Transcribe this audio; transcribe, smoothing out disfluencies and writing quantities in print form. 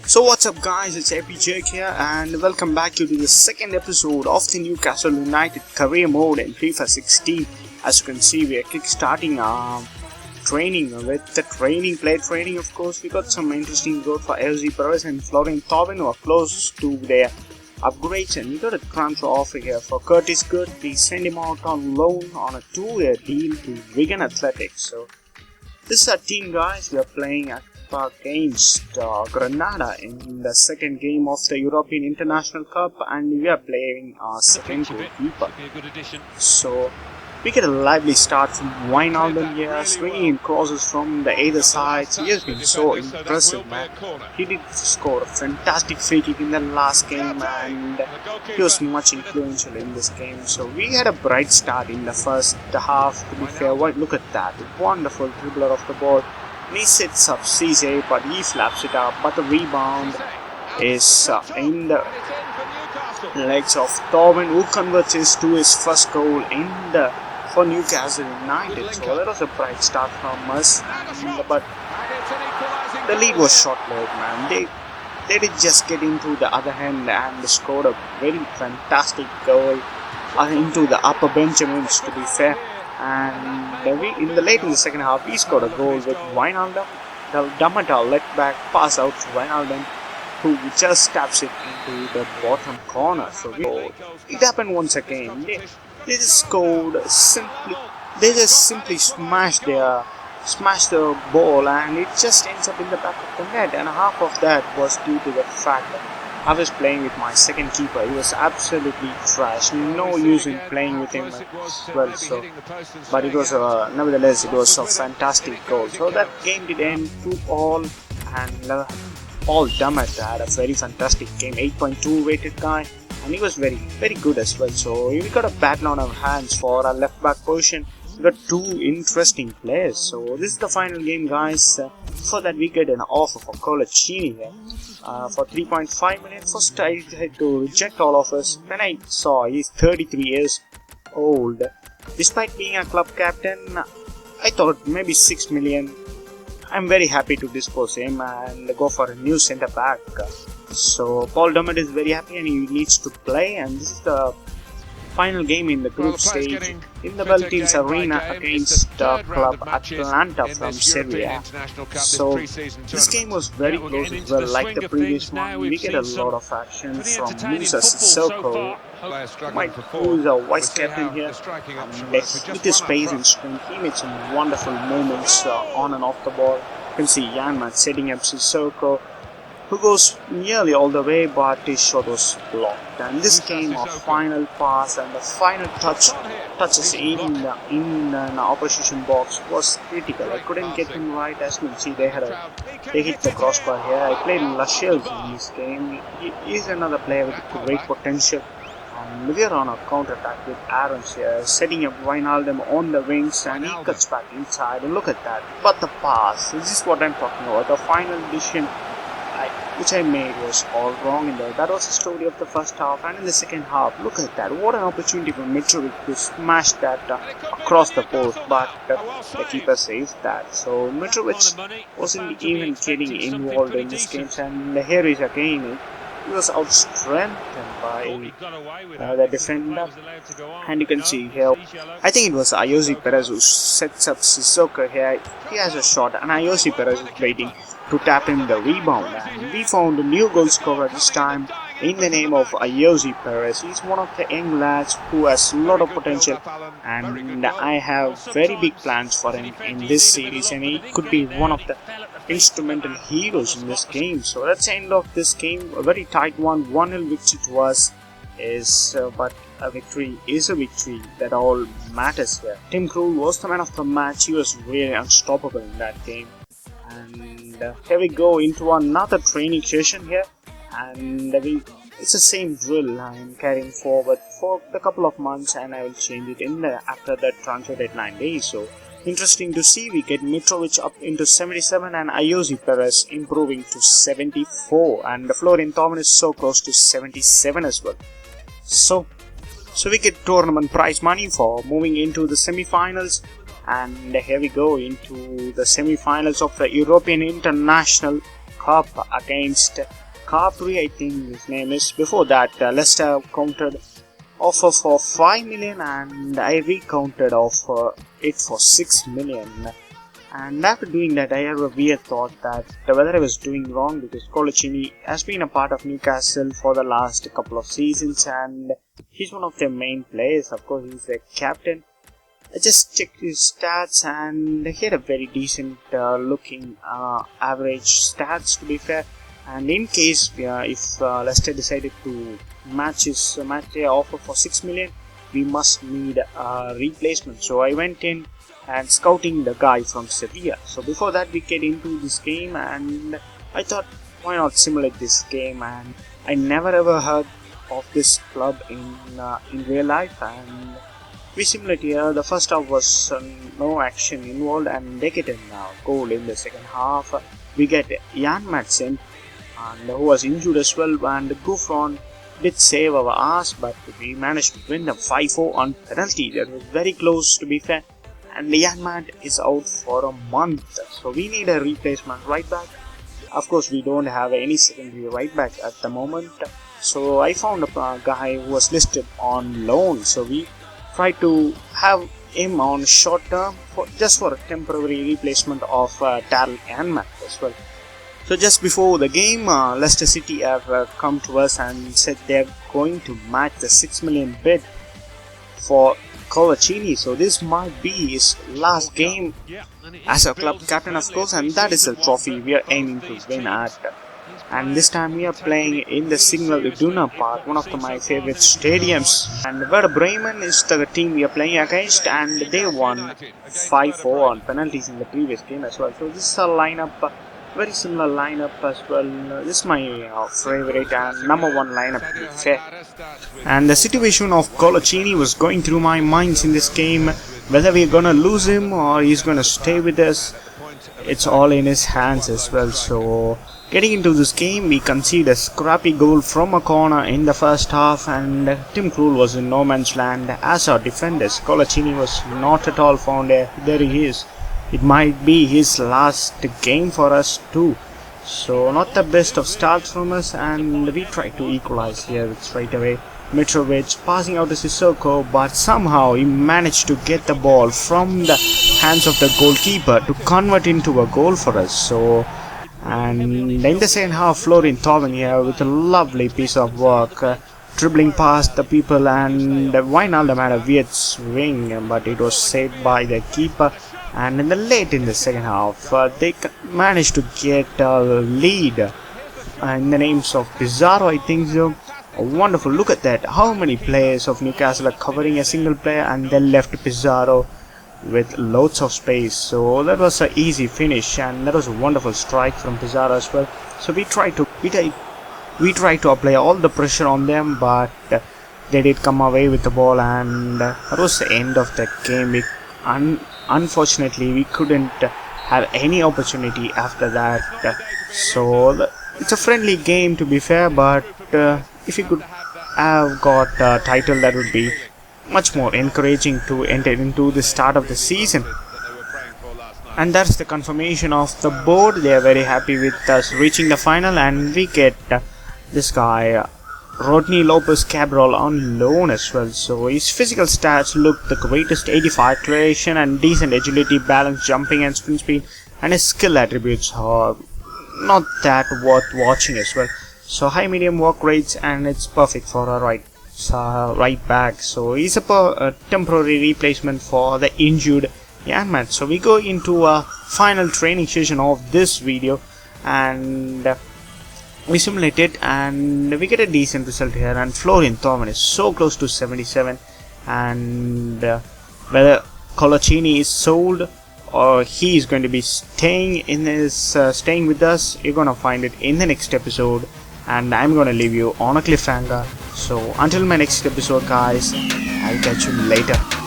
So what's up guys, it's APJ here and welcome back to the second episode of the Newcastle United career mode in FIFA 16. As you can see, we are kickstarting our training with the player training. Of course, we got some interesting growth for Ayoze Perez and Florian Thauvin who are close to their upgrades, and we got a transfer offer here for Curtis Good. We send him out on loan on a 2-year deal to Wigan Athletics. So this is our team, guys. We are playing against Granada in the second game of the European International Cup, and we are playing our second goalkeeper. So we get a lively start from Wijnaldum here, swinging in crosses from the either sides. He has been so impressive, man. He did score a fantastic free kick in the last game, and he was much influential in this game. So we had a bright start in the first half, to be fair. Look at that, wonderful dribbler of the ball. And he sets up CJ, but he flaps it up, but the rebound is in the legs of Thauvin, who converts to his first goal for Newcastle United. So that was a bright start from us, but the lead was short-lived, man. They did just get into the other hand and scored a very fantastic goal into the upper Benjamins, to be fair. And in the second half, we scored a goal with Wijnaldum. The Damata let back pass out to Wijnaldum, who just taps it into the bottom corner. So it happened once again. They just scored simply. They just simply smashed the ball, and it just ends up in the back of the net. And half of that was due to the fact that I was playing with my second keeper. He was absolutely trash. No use in playing with him as well. So, but it was nevertheless it was a fantastic goal. So that game did end 2-all, and Paul Dummett had a very fantastic game. 8.2 rated guy, and he was very good as well. So we got a battle on our hands for our left back position. We got two interesting players. So this is the final game, guys. For that, we get an offer for Colaccini here for 3.5 million. First, I had to reject all offers. When I saw he's 33 years old, despite being a club captain, I thought maybe 6 million. I'm very happy to dispose him and go for a new centre back. So Paul Dummett is very happy and he needs to play, and this is the final game in the group stage in the Beltines Arena against club Atlanta from Serie A. So this game was very close as well, like the previous one. We get a lot of action from Musa Sissoko, who is a vice captain here, and with his pace and strength, he made some wonderful moments on and off the ball. You can see Janman setting up Sissoko, who goes nearly all the way, but his shot was blocked. And this game of final pass and the final touches in the opposition box was critical. I couldn't get him right. As you can see, they hit the crossbar here. I played Lascelles in this game. He is another player with great potential. And we are on a counter-attack with Aarons here, setting up Wijnaldum on the wings, and he cuts back inside. And look at that. But the pass, this is what I'm talking about. The final decision which I made was all wrong in there. That was the story of the first half, and in the second half, look at that. What an opportunity for Mitrovic to smash that across the post, but the keeper saved that. So Mitrovic wasn't even getting involved in this game, and here is again, he was outstrengthened by the defender, and you can see here, I think it was Ayoze Perez who sets up Sissoko here. He has a shot, and Ayoze Perez is waiting to tap in the rebound, and we found a new goal scorer this time in the name of Ayoze Perez. He's one of the young lads who has a lot of potential, and I have very big plans for him in this series, and he could be one of the instrumental heroes in this game. So that's the end of this game, a very tight one, 1-0 which it was, but a victory is a victory. That all matters here. Tim Krul was the man of the match. He was really unstoppable in that game. And here we go into another training session here, and it's the same drill I'm carrying forward for a couple of months, and I will change it after the transfer deadline day. So interesting to see, we get Mitrovic up into 77 and Ayoze Perez improving to 74, and Florian Thauvin is so close to 77 as well. So we get tournament prize money for moving into the semi-finals. And here we go into the semi-finals of the European International Cup against Capri, I think his name is. Before that, Leicester countered offer for 5 million and I recounted offer it for 6 million. And after doing that, I have a weird thought that whether I was doing wrong, because Colaccini has been a part of Newcastle for the last couple of seasons and he's one of their main players. Of course, he's their captain. I just checked his stats and he had a very decent looking average stats, to be fair. And in case if Leicester decided to match their offer for 6 million, we must need a replacement. So I went in and scouting the guy from Sevilla. So before that, we get into this game and I thought, why not simulate this game? And I never ever heard of this club in real life, and we simulate here. The first half was no action involved and they get a goal in the second half. We get Jan Madsen, and who was injured as well, and Gouffron did save our ass, but we managed to win the 5-4 on penalty. That was very close, to be fair. And Jan Mad is out for a month, so we need a replacement right back. Of course, we don't have any secondary right back at the moment, so I found a guy who was listed on loan. So we tried to have him on short term just for a temporary replacement of Daryl Jan Mad as well. So just before the game, Leicester City have come to us and said they're going to match the 6 million bid for Colaccini. So this might be his last game as a club captain, of course, and that is a trophy we are aiming to win at. And this time we are playing in the Signal Iduna Park, one of my favorite stadiums. And Werder Bremen is the team we are playing against, and they won 5-4 on penalties in the previous game as well. So this is a lineup, very similar lineup as well. This is my favorite and number one lineup, to be fair. And the situation of Colaccini was going through my minds in this game, whether we're gonna lose him or he's gonna stay with us. It's all in his hands as well. So getting into this game, we conceded a scrappy goal from a corner in the first half, and Tim Krul was in no man's land as our defenders. Colaccini was not at all found there. There he is. It might be his last game for us too. So not the best of starts from us, and we try to equalize here straight away. Mitrovic passing out to Sissoko, but somehow he managed to get the ball from the hands of the goalkeeper to convert into a goal for us. So, and in the second half, Florian Thauvin here with a lovely piece of work, dribbling past the people, and Wijnaldum had a weird swing, but it was saved by the keeper. And late in the second half, they managed to get a lead in the names of Pizarro, I think so. Wonderful, look at that, how many players of Newcastle are covering a single player, and they left Pizarro with loads of space. So that was an easy finish, and that was a wonderful strike from Pizarro as well. So we tried to apply all the pressure on them, but they did come away with the ball, and that was the end of the game. Unfortunately, we couldn't have any opportunity after that. So it's a friendly game, to be fair, but if we could have got a title, that would be much more encouraging to enter into the start of the season. And that's the confirmation of the board. They are very happy with us reaching the final, and we get this guy Rodney Lopez Cabral on loan as well. So his physical stats look the greatest: 85 acceleration and decent agility, balance, jumping and sprint speed, and his skill attributes are not that worth watching as well. So high medium work rates, and it's perfect for a right back. So he's a temporary replacement for the injured Jan Mad. So we go into a final training session of this video, and we simulate it, and we get a decent result here. And Florian Thauvin is so close to 77, and whether Colaccini is sold or he is going to be staying with us, you're gonna find it in the next episode, and I'm gonna leave you on a cliffhanger. So until my next episode, guys, I'll catch you later.